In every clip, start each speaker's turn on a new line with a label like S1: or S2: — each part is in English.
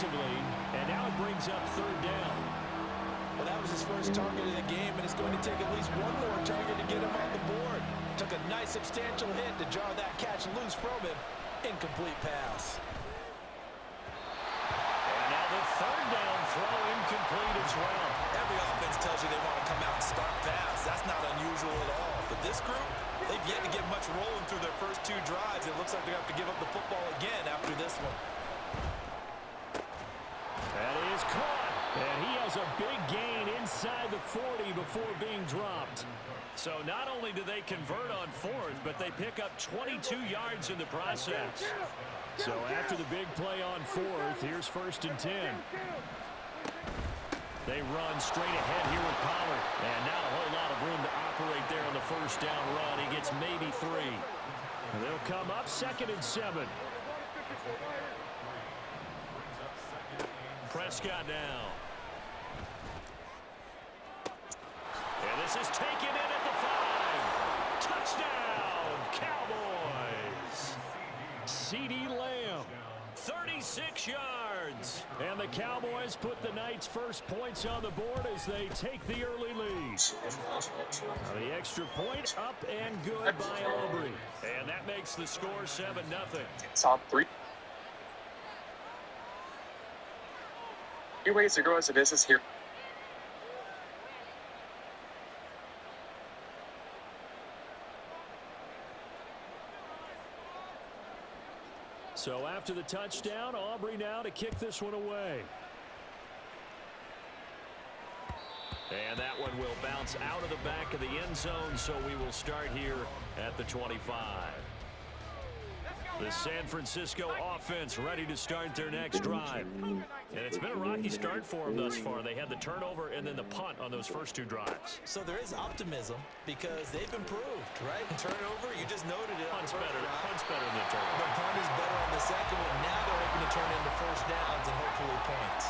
S1: defensively, and now it brings up third down.
S2: Well, that was his first target of the game, and it's going to take at least one more target to get him on the board. Took a nice substantial hit to jar that catch loose from him. Incomplete pass.
S1: And now the third down throw incomplete as well.
S2: Every offense tells you they want to come out and start fast. That's not unusual at all. But this group, they've yet to get much rolling through their first two drives. It looks like they have to give up the football again after this one.
S1: That is caught. And he has a big gain inside the 40 before being dropped. So not only do they convert on fourth, but they pick up 22 yards in the process. So after the big play on fourth, here's 1st and 10. They run straight ahead here with Pollard. And not a whole lot of room to operate there on the first down run. He gets maybe 3. And they'll come up 2nd and 7. Prescott now. And this is taken in at the 5. Touchdown, Cowboys. CeeDee Lamb, 36 yards. And the Cowboys put the night's first points on the board as they take the early lead. The extra point up and good by Aubrey. And that makes the score 7-0.
S3: It's on 3 ways to grow as a business here.
S1: So after the touchdown, Aubrey now to kick this one away. And that one will bounce out of the back of the end zone, so we will start here at the 25. The San Francisco offense ready to start their next drive. And it's been a rocky start for them thus far. They had the turnover and then the punt on those first 2 drives.
S2: So there is optimism because they've improved, right? Turnover, you just noted it.
S1: Punt's better than the turnover.
S2: The punt is better on the second one. Now they're hoping to turn into first downs and hopefully points.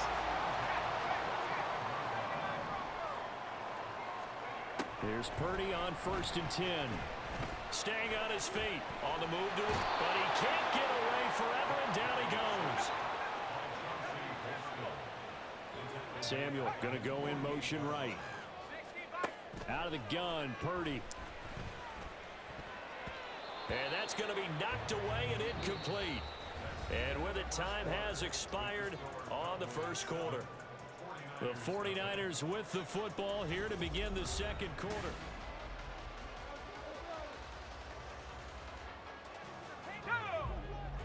S1: Here's Purdy on 1st and 10. Staying on his feet. On the move to it, but he can't get away forever, and down he goes. Samuel going to go in motion right. Out of the gun, Purdy. And that's going to be knocked away and incomplete. And with it, time has expired on the first quarter. The 49ers with the football here to begin the second quarter.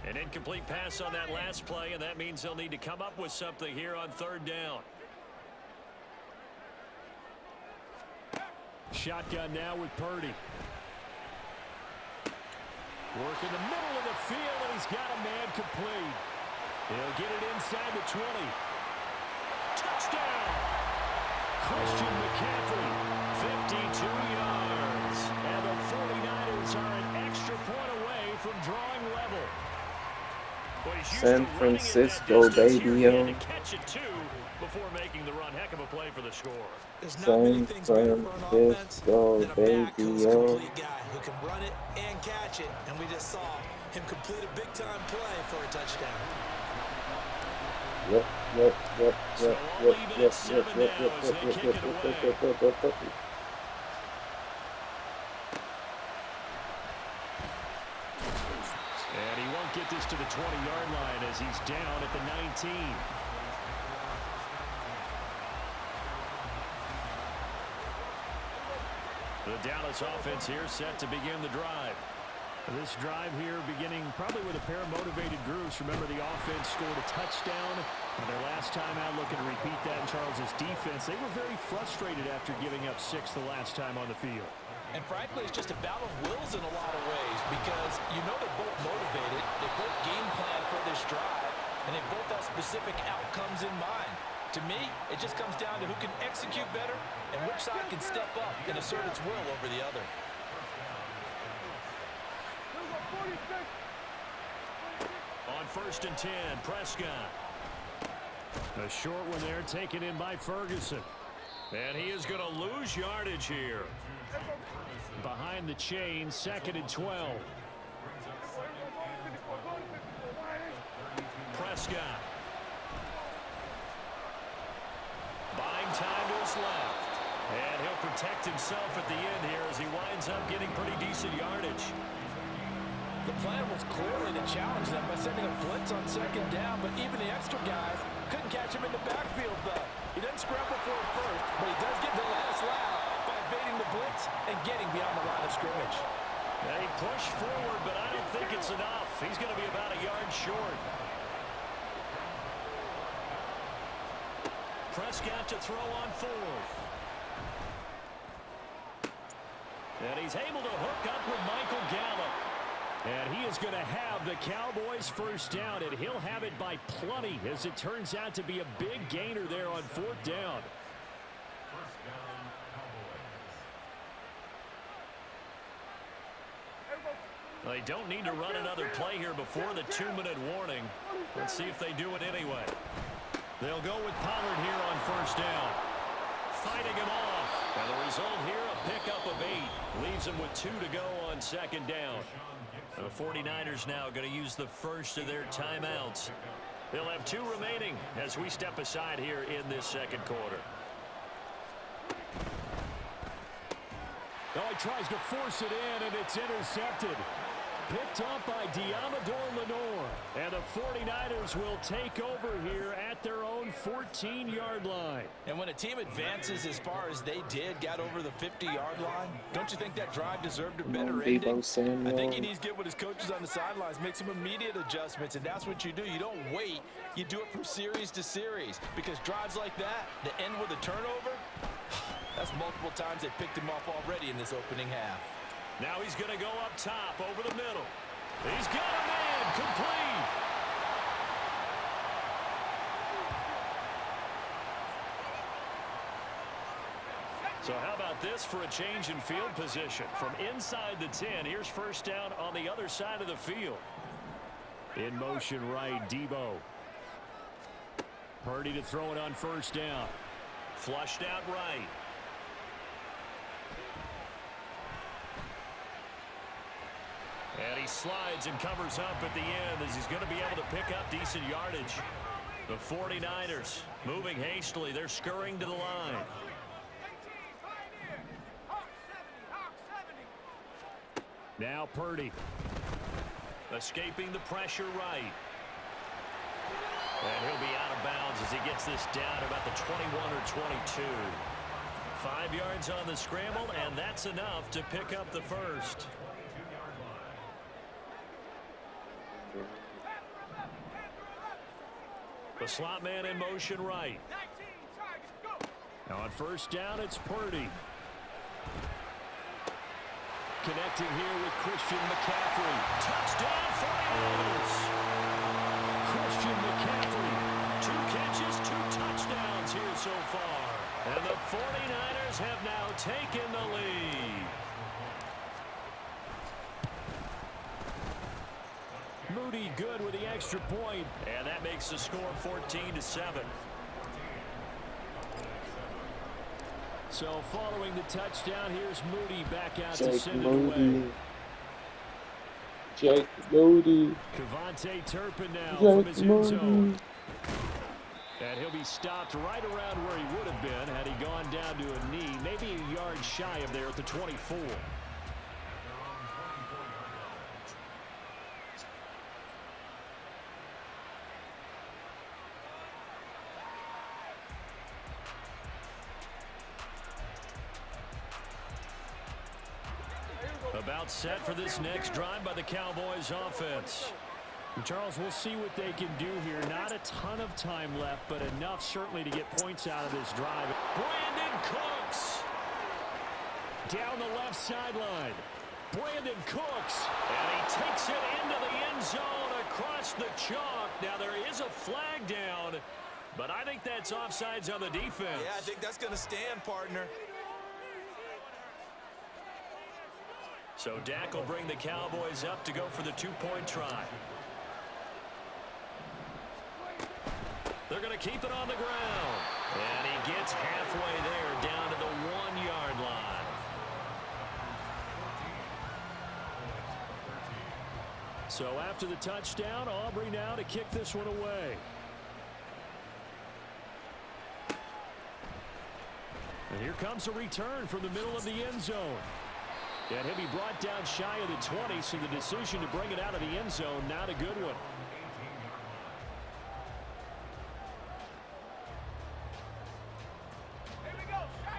S1: An incomplete pass on that last play, and that means they'll need to come up with something here on 3rd down. Shotgun now with Purdy. Work in the middle of the field, and he's got a man complete. He'll get it inside the 20. Touchdown! Christian McCaffrey, 52 yards. And the 49ers are an extra point away from drawing level.
S4: San Francisco, baby, yo.
S1: To catch it too before making the run. Heck of a play for the score.
S4: San Francisco, baby, yo.
S2: Guy who can run it and catch it, and we just saw him complete a big-time play for a touchdown.
S4: Yep.
S1: And he won't get this to the 20-yard line as he's down at the 19. The Dallas offense here set to begin the drive. This drive here beginning probably with a pair of motivated groups. Remember, the offense scored a touchdown on their last time out, looking to repeat that in Charles's defense. They were very frustrated after giving up 6 the last time on the field.
S2: And frankly, it's just a battle of wills in a lot of ways because you know they're both motivated, they both game plan for this drive, and they both have specific outcomes in mind. To me, it just comes down to who can execute better and which side can step up and assert its will over the other.
S1: On 1st and 10, Prescott. A short one there taken in by Ferguson. And he is going to lose yardage here. Behind the chain, 2nd and 12. Prescott. seconds left. And he'll protect himself at the end here as he winds up getting pretty decent yardage.
S2: The plan was clearly to challenge them by sending a blitz on second down, but even the extra guys couldn't catch him in the backfield, though. He doesn't scramble for it first, but he does get the last laugh by evading the blitz and getting beyond the line of scrimmage.
S1: They push forward, but I don't think it's enough. He's going to be about a yard short. Prescott to throw on fourth. And he's able to hook up with Michael Gallup. And he is going to have the Cowboys first down, and he'll have it by plenty, as it turns out to be a big gainer there on fourth down. They don't need to run another play here before the 2-minute warning. Let's see if they do it anyway. They'll go with Pollard here on first down. Fighting him off. And the result here, a pickup of 8. Leaves them with 2 to go on second down. The 49ers now going to use the first of their timeouts. They'll have 2 remaining as we step aside here in this second quarter.
S5: Oh, he tries to force it in, and it's intercepted. Picked up by Diamador Lenore. And the 49ers will take over here at their own 14-yard line.
S2: And when a team advances as far as they did, got over the 50-yard line, don't you think that drive deserved a better ending? I think he needs to get with his coaches on the sidelines, make some immediate adjustments, and that's what you do. You don't wait. You do it from series to series, because drives like that end with a turnover, that's multiple times they picked him off already in this opening half.
S1: Now he's going to go up top over the middle. He's got a man complete. So how about this for a change in field position? From inside the 10, here's first down on the other side of the field. In motion right, Debo. Purdy to throw it on first down. Flushed out right. And he slides and covers up at the end as he's going to be able to pick up decent yardage. The 49ers moving hastily. They're scurrying to the line.
S5: Now Purdy.
S1: Escaping the pressure right. And he'll be out of bounds as he gets this down about the 21 or 22. 5 yards on the scramble, and that's enough to pick up the first. The slot man in motion right.
S5: Now on first down, it's Purdy. Connecting here with Christian McCaffrey.
S1: Touchdown 49ers.
S5: Christian McCaffrey.
S1: 2 catches, 2 touchdowns here so far. And the 49ers have now taken the lead.
S5: Moody good with the extra point.
S1: And that makes the score 14-7.
S5: So following the touchdown, here's Moody back out to
S4: Jake
S5: send
S4: Moody.
S5: it away.
S4: Jake Moody.
S5: Cavante Turpin now
S4: Jake
S5: from his end zone.
S4: Moody.
S5: And he'll be stopped right around where he would have been had he gone down to a knee, maybe a yard shy of there at the 24.
S1: About set for this next drive by the Cowboys offense.
S5: Charles, we'll see what they can do here. Not a ton of time left, but enough certainly to get points out of this drive.
S1: Brandon Cooks.
S5: Down the left sideline. Brandon Cooks.
S1: And he takes it into the end zone across the chalk. Now there is a flag down, but I think that's offsides on the defense.
S2: Yeah, I think that's going to stand, partner.
S1: So Dak will bring the Cowboys up to go for the 2-point try. They're going to keep it on the ground. And he gets halfway there down to the 1-yard line.
S5: So after the touchdown, Aubrey now to kick this one away. And here comes a return from the middle of the end zone. And he'll be brought down shy of the 20, so the decision to bring it out of the end zone, not a good one.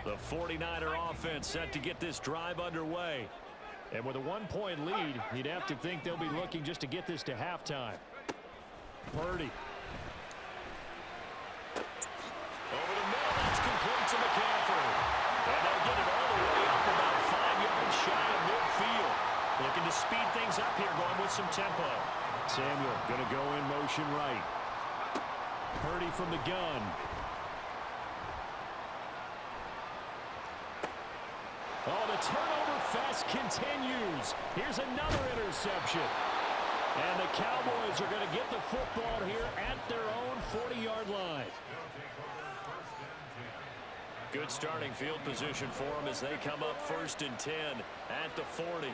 S5: The 49er offense set to get this drive underway. And with a 1-point lead, you'd have to think they'll be looking just to get this to halftime. Purdy. Over the middle, that's complete to McCaffrey. And they'll get it all the way up about 5 yards shy of midfield. Looking to speed things up here, going with some tempo. Samuel going to go in motion right. Purdy from the gun. Oh, the turnover fest continues. Here's another interception. And the Cowboys are going to get the football here at their own 40-yard line. Good starting field position for them as they come up 1st and 10 at the 40.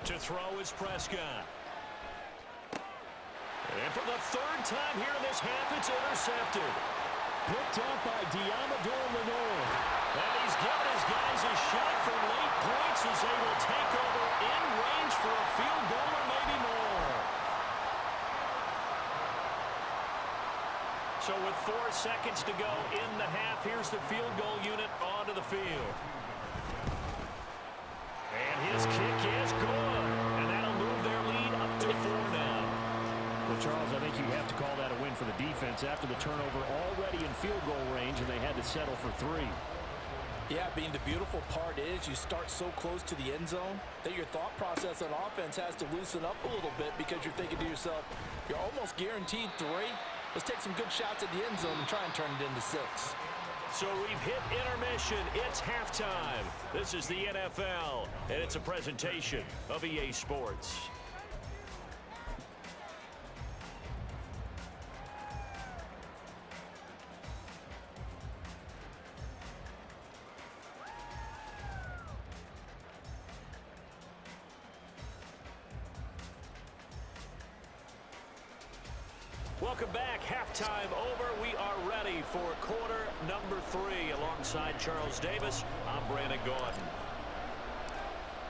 S5: To throw is Prescott. And for the 3rd time here in this half, it's intercepted. Picked up by Diamador Lenore. And he's given his guys a shot for late points as they will take over in range for a field goal or maybe more. So with 4 seconds to go in the half, here's the field goal unit onto the field. And his kick is good. And that'll move their lead up to 4 now. Well, Charles, I think you have to call that a win for the defense after the turnover already in field goal range, and they had to settle for 3.
S2: Yeah, Bean, the beautiful part is you start so close to the end zone that your thought process on offense has to loosen up a little bit because you're thinking to yourself, you're almost guaranteed 3. Let's take some good shots at the end zone and try and turn it into 6.
S1: So we've hit intermission. It's halftime. This is the NFL, and it's a presentation of EA Sports. Welcome back. Halftime over. We are ready for quarter number 3. Alongside Charles Davis, I'm Brandon Gordon.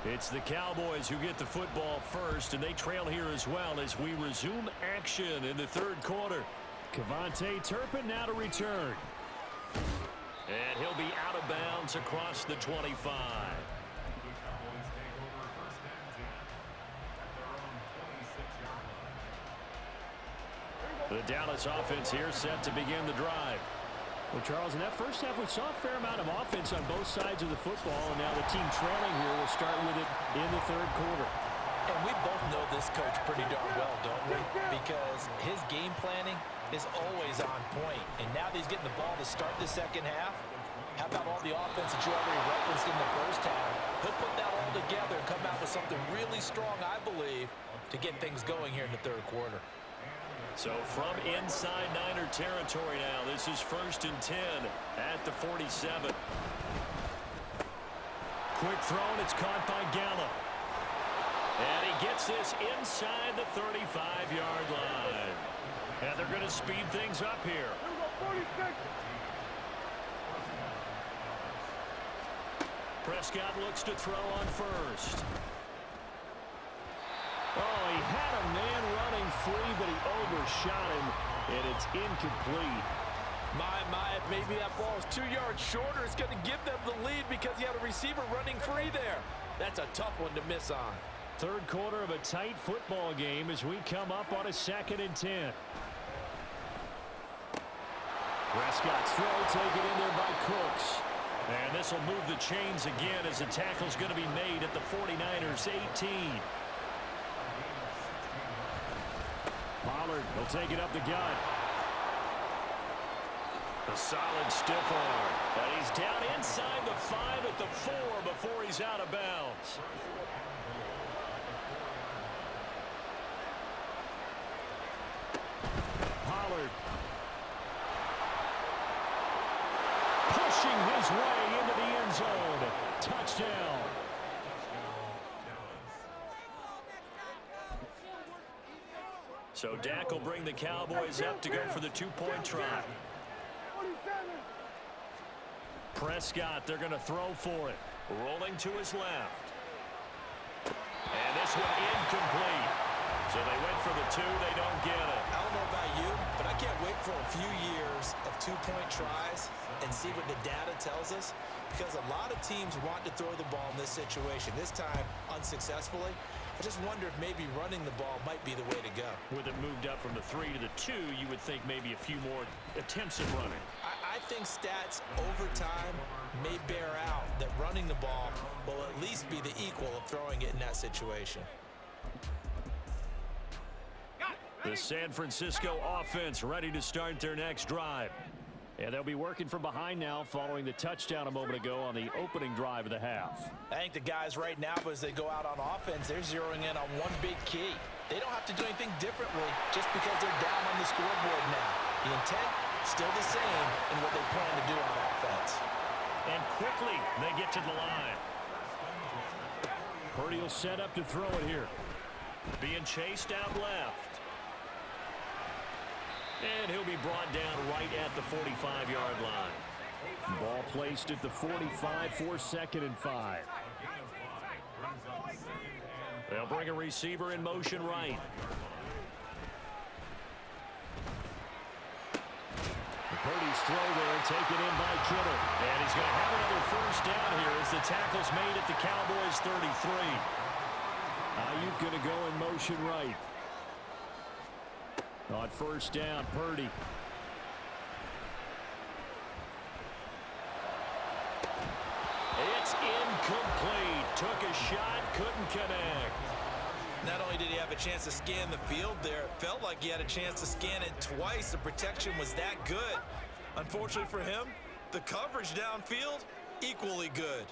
S1: It's the Cowboys who get the football first, and they trail here as well as we resume action in the 3rd quarter. Kevontae Turpin now to return. And he'll be out of bounds across the 25. The Dallas offense here set to begin the drive. Well, Charles, in that first half, we saw a fair amount of offense on both sides of the football, and now the team trailing here will start with it in the 3rd quarter.
S2: And we both know this coach pretty darn well, don't we? Because his game planning is always on point. And now that he's getting the ball to start the 2nd half, how about all the offense that you already referenced in the first half? He'll put that all together and come out with something really strong, I believe, to get things going here in the 3rd quarter.
S1: So from inside Niner territory now, this is 1st and 10 at the 47. Quick throw, and it's caught by Gallup. And he gets this inside the 35-yard line. And they're going to speed things up here. Prescott looks to throw on 1st. Oh, he had a man running free, but he overshot him, and it's incomplete.
S2: My, if maybe that ball is 2 yards shorter, it's going to give them the lead because he had a receiver running free there. That's a tough one to miss on.
S5: 3rd quarter of a tight football game as we come up on a 2nd and 10. Prescott's throw taken in there by Cooks. And this will move the chains again as the tackle's going to be made at the 49ers 18. Pollard will take it up the gut. A solid stiff arm. And he's down inside the 5 at the 4 before he's out of bounds. Pollard. Pushing his way into the end zone. Touchdown. So Dak will bring the Cowboys up to go for the 2-point try.
S1: Prescott, they're going to throw for it. Rolling to his left. And this one incomplete. So they went for the 2. They don't get it.
S2: I don't know about you, but I can't wait for a few years of two-point tries and see what the data tells us, because a lot of teams want to throw the ball in this situation, this time unsuccessfully. I just wonder if maybe running the ball might be the way to go.
S1: With it moved up from the 3 to the 2, you would think maybe a few more attempts at running.
S2: I think stats over time may bear out that running the ball will at least be the equal of throwing it in that situation.
S1: The San Francisco offense ready to start their next drive. And they'll be working from behind now following the touchdown a moment ago on the opening drive of the half.
S2: I think the guys right now, as they go out on offense, they're zeroing in on one big key. They don't have to do anything differently just because they're down on the scoreboard now. The intent, still the same in what they plan to do on offense.
S1: And quickly, they get to the line.
S5: Purdy will set up to throw it here.
S1: Being chased out left. And he'll be brought down right at the 45-yard line.
S5: Ball placed at the 45 for 2nd and 5.
S1: They'll bring a receiver in motion right.
S5: Purdy's throw there, taken in by Kittle.
S1: And he's going to have another first down here as the tackle's made at the Cowboys' 33.
S5: Ayuk going to go in motion right. On first down, Purdy.
S1: It's incomplete. Took a shot, couldn't connect.
S2: Not only did he have a chance to scan the field there, it felt like he had a chance to scan it twice. The protection was that good. Unfortunately for him, the coverage downfield, equally good.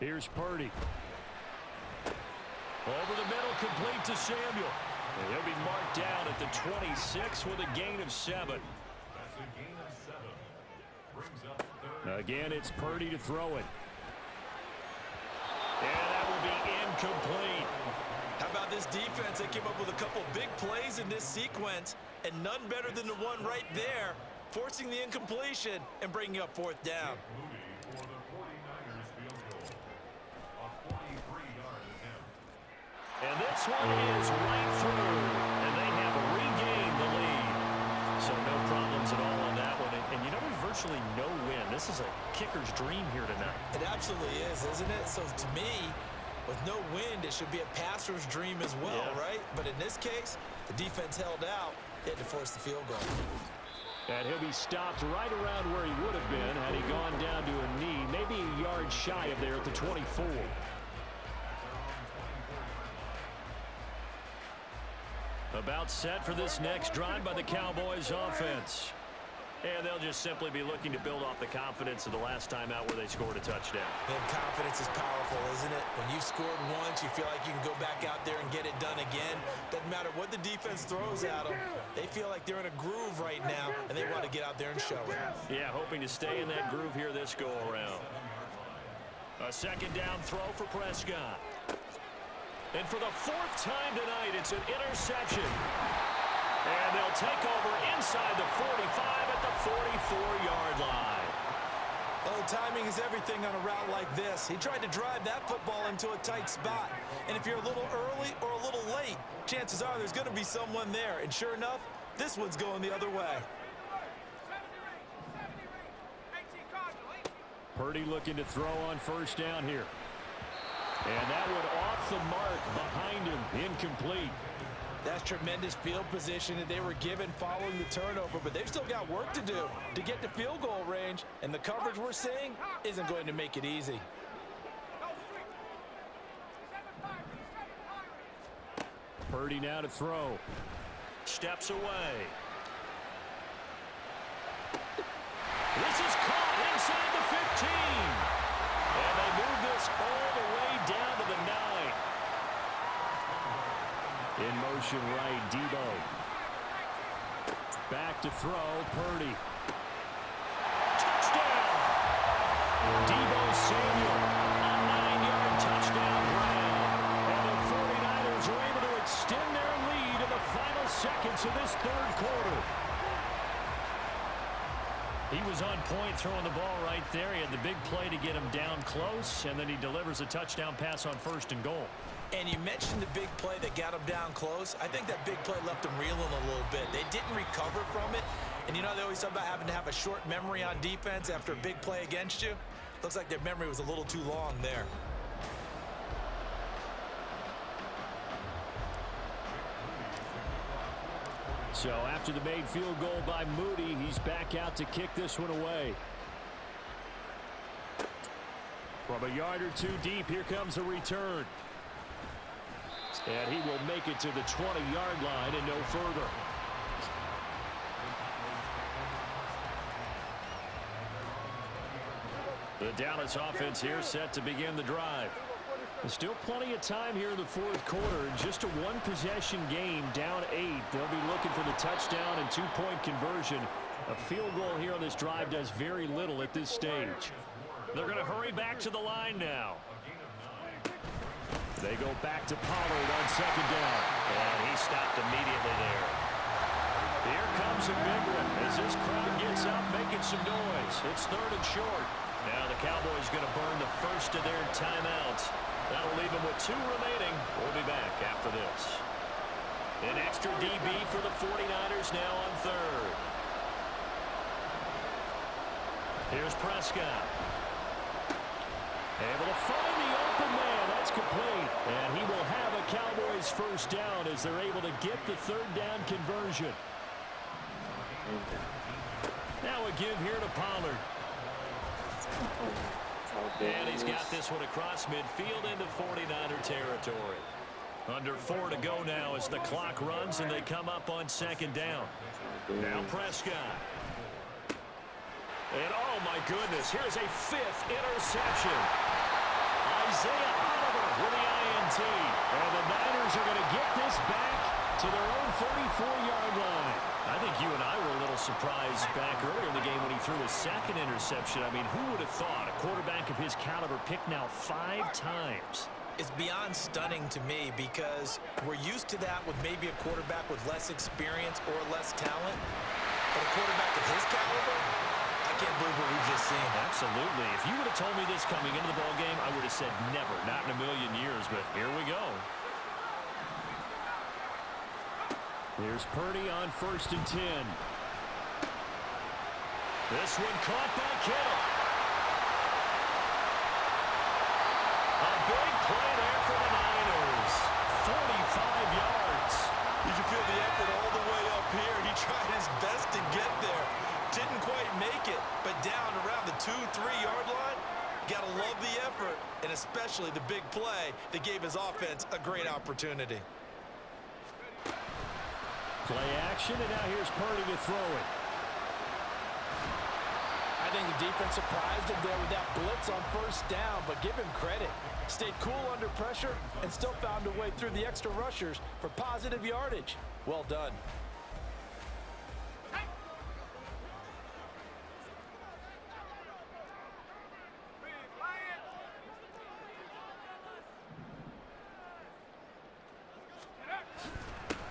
S5: Here's Purdy.
S1: Over the middle, complete to Samuel. And he'll be marked down at the 26 with a gain of 7.
S5: Again, it's Purdy to throw it.
S1: And that will be incomplete.
S2: How about this defense? They came up with a couple big plays in this sequence, and none better than the one right there, forcing the incompletion and bringing up 4th down.
S1: And this one is right through. And they have regained the lead. So no problems at all on that one. And you know, there's virtually no win. This is a kicker's dream here tonight.
S2: It absolutely is, isn't it? So to me, with no wind, it should be a passer's dream as well, right? But in this case, the defense held out. They had to force the field goal.
S5: And he'll be stopped right around where he would have been had he gone down to a knee, maybe a yard shy of there at the 24. About set for this next drive by the Cowboys offense.
S1: And they'll just simply be looking to build off the confidence of the last time out where they scored a touchdown.
S2: And confidence is powerful, isn't it? When you've scored once, you feel like you can go back out there and get it done again. Doesn't matter what the defense throws at them. They feel like they're in a groove right now, and they want to get out there and show it.
S1: Yeah, hoping to stay in that groove here this go-around. A 2nd down throw for Prescott. And for the 4th time tonight, it's an interception. And they'll take over inside the 45 at the 44-yard line.
S2: Oh, timing is everything on a route like this. He tried to drive that football into a tight spot. And if you're a little early or a little late, chances are there's going to be someone there. And sure enough, this one's going the other way.
S5: Purdy looking to throw on first down here. And that one off the mark behind him, incomplete.
S2: That's tremendous field position that they were given following the turnover, but they've still got work to do to get to field goal range, and the coverage we're seeing isn't going to make it easy.
S5: Purdy now to throw.
S1: Steps away. This is caught inside the 15. And they move this all the way down to the 9.
S5: In motion right, Debo. Back to throw, Purdy.
S1: Touchdown! Debo Samuel, a 9-yard touchdown grab. And the 49ers are able to extend their lead in the final
S5: seconds of this third quarter. He was on point throwing the ball right there. He had the big play to get him down close, and then he delivers a touchdown pass on 1st and goal.
S2: And you mentioned the big play that got him down close. I think that big play left him reeling a little bit. They didn't recover from it. And you know, they always talk about having to have a short memory on defense after a big play against you. Looks like their memory was a little too long there.
S5: So after the made field goal by Moody, he's back out to kick this one away. From a yard or two deep, here comes a return. And he will make it to the 20-yard line and no further. The Dallas offense here set to begin the drive. There's still plenty of time here in the fourth quarter. Just a one-possession game, down 8. They'll be looking for the touchdown and two-point conversion. A field goal here on this drive does very little at this stage. They're going to hurry back to the line now. They go back to Pollard on 2nd down.
S1: And he stopped immediately there.
S5: Here comes a big one as this crowd gets up making some noise. It's 3rd and short.
S1: Now the Cowboys going to burn the first of their timeouts. That'll leave them with 2 remaining. We'll be back after this. An extra DB for the 49ers now on 3rd. Here's Prescott. Able to find the open man. That's complete. And he will have a Cowboys first down as they're able to get the 3rd down conversion. Now a give here to Pollard. And he's got this one across midfield into 49er territory. Under 4 to go now as the clock runs and they come up on 2nd down. Now Prescott. And oh my goodness, here's a 5th interception. Isaiah Oliver with the INT. And the Niners are going to get this back to their own 34-yard line. I think you and I were a little surprised back earlier in the game when he threw his 2nd interception. I mean, who would have thought a quarterback of his caliber picked now 5 times?
S2: It's beyond stunning to me because we're used to that with maybe a quarterback with less experience or less talent. But a quarterback of his caliber, I can't believe what we've just seen.
S1: Absolutely. If you would have told me this coming into the ballgame, I would have said never, not in a million years. But here we go.
S5: Here's Purdy on 1st and 10. This one caught by Kittle. A big play there for the Niners. 45 yards.
S2: You can feel the effort all the way up here. He tried his best to get there. Didn't quite make it, but down around the 2-3-yard line, got to love the effort, and especially the big play that gave his offense a great opportunity.
S5: Play action, and now here's Purdy to throw it.
S2: I think the defense surprised him there with that blitz on 1st down, but give him credit. Stayed cool under pressure and still found a way through the extra rushers for positive yardage. Well done.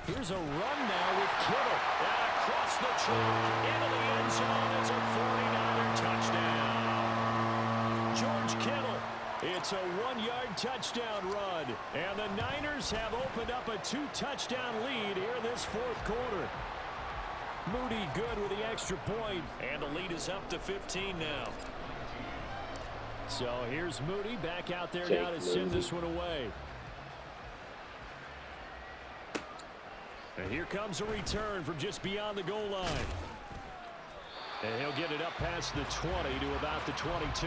S5: Here's a run now with Kittle. And across the track into the end zone. It's a 49er touchdown. George Kittle. It's a 1-yard touchdown run. And the Niners have opened up a 2-touchdown lead here in this 4th quarter. Moody good with the extra point. And the lead is up to 15 now. So here's Moody back out there now to send this one away. And here comes a return from just beyond the goal line. And he'll get it up past the 20 to about the 22.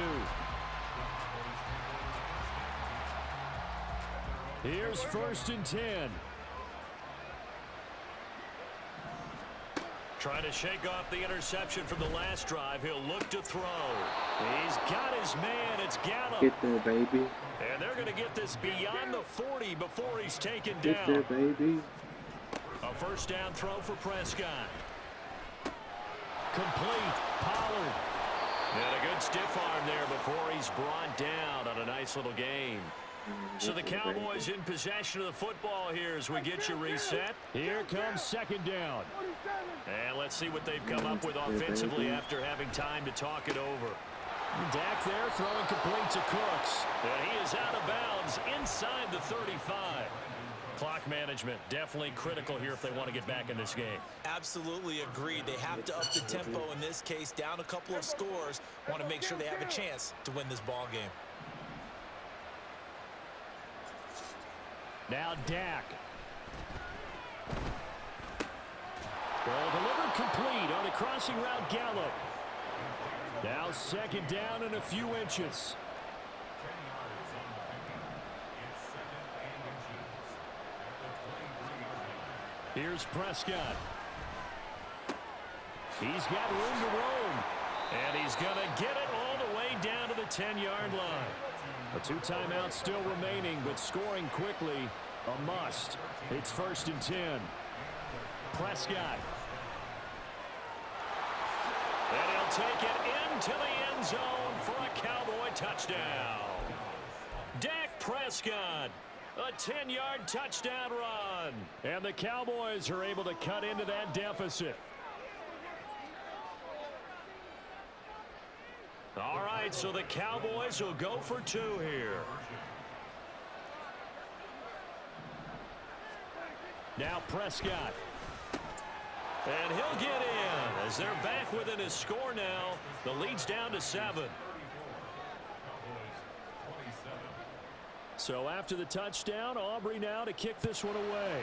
S5: Here's 1st and 10.
S1: Trying to shake off the interception from the last drive. He'll look to throw.
S5: He's got his man. It's Gallup.
S4: Get there, baby.
S5: And they're going to get this beyond the 40 before he's taken down.
S4: Get there, baby.
S5: A 1st down throw for Prescott. Complete. Pollard.
S1: And a good stiff arm there before he's brought down on a nice little game. So the Cowboys in possession of the football here as we get you reset.
S5: Here comes second down.
S1: And let's see what they've come up with offensively after having time to talk it over.
S5: Dak there throwing complete to Cooks.
S1: And he is out of bounds inside the 35. Clock management definitely critical here if they want to get back in this game.
S2: Absolutely agreed. They have to up the tempo in this case, down a couple of scores. Want to make sure they have a chance to win this ball game.
S5: Now Dak. Ball delivered complete on a crossing route Gallup. Now second down and a few inches. Here's Prescott. He's got room to roam.
S1: And he's going to get it all the way down to the 10-yard line.
S5: A 2 timeouts still remaining, but scoring quickly, a must. It's 1st and 10. Prescott.
S1: And he'll take it into the end zone for a Cowboy touchdown. Dak Prescott, a 10-yard touchdown run.
S5: And the Cowboys are able to cut into that deficit.
S1: All right, so the Cowboys will go for 2 here.
S5: Now Prescott.
S1: And he'll get in as they're back within his score now. The lead's down to 7.
S5: So after the touchdown, Aubrey now to kick this one away.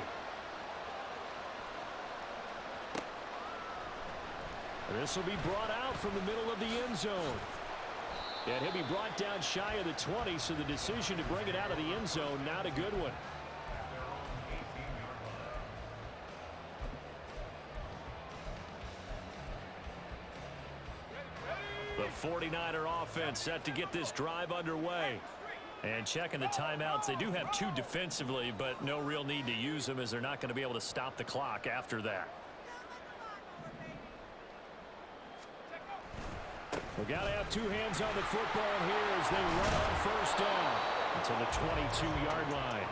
S5: This will be brought out from the middle of the end zone. And he'll be brought down shy of the 20, so the decision to bring it out of the end zone, not a good one.
S1: The 49er offense set to get this drive underway. And checking the timeouts, they do have 2 defensively, but no real need to use them as they're not going to be able to stop the clock after that.
S5: We've got to have 2 hands on the football here as they run on 1st down until the 22-yard line.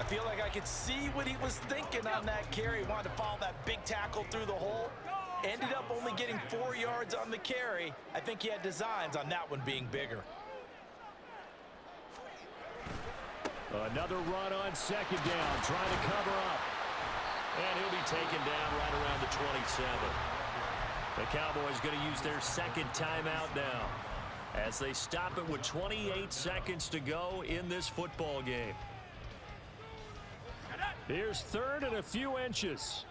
S2: I feel like I could see what he was thinking on that carry. Wanted to follow that big tackle through the hole. Ended up only getting 4 yards on the carry. I think he had designs on that one being bigger.
S5: Another run on 2nd down, trying to cover up.
S1: And he'll be taken down right around the 27. The Cowboys going to use their 2nd timeout now as they stop it with 28 seconds to go in this football game.
S5: Here's 3rd and a few inches.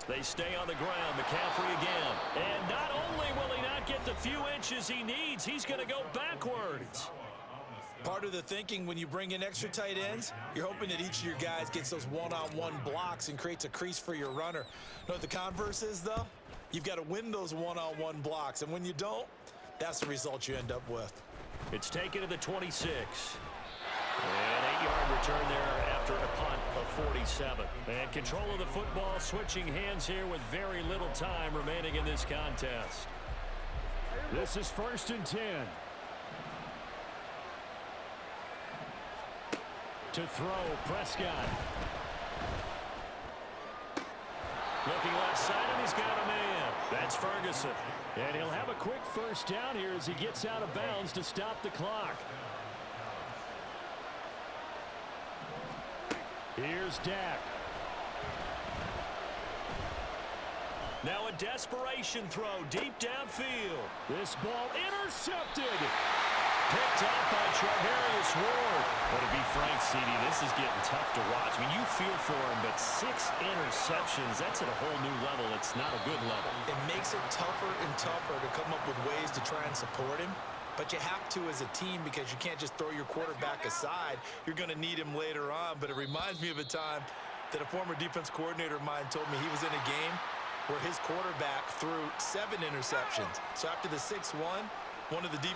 S1: They stay on the ground. McCaffrey again. And not only will he not get the few inches he needs, he's going to go backwards.
S2: Part of the thinking when you bring in extra tight ends, you're hoping that each of your guys gets those one-on-one blocks and creates a crease for your runner. You know what the converse is, though? You've got to win those one-on-one blocks, and when you don't, that's the result you end up with.
S1: It's taken to the 26. An 8-yard return there after a punt of 47. And control of the football, switching hands here with very little time remaining in this contest.
S5: This is 1st and 10. To throw, Prescott.
S1: Looking left side, and he's got a man. That's Ferguson.
S5: And he'll have a quick 1st down here as he gets out of bounds to stop the clock. Here's Dak.
S1: Now a desperation throw deep downfield.
S5: This ball intercepted.
S1: Picked up by Charvarius Ward. But to be frank, CD, this is getting tough to watch. I mean, you feel for him, but 6 interceptions, that's at a whole new level. It's not a good level.
S2: It makes it tougher and tougher to come up with ways to try and support him. But you have to as a team because you can't just throw your quarterback aside. You're going to need him later on. But it reminds me of a time that a former defense coordinator of mine told me he was in a game where his quarterback threw 7 interceptions. So after the 6-1, one of the deep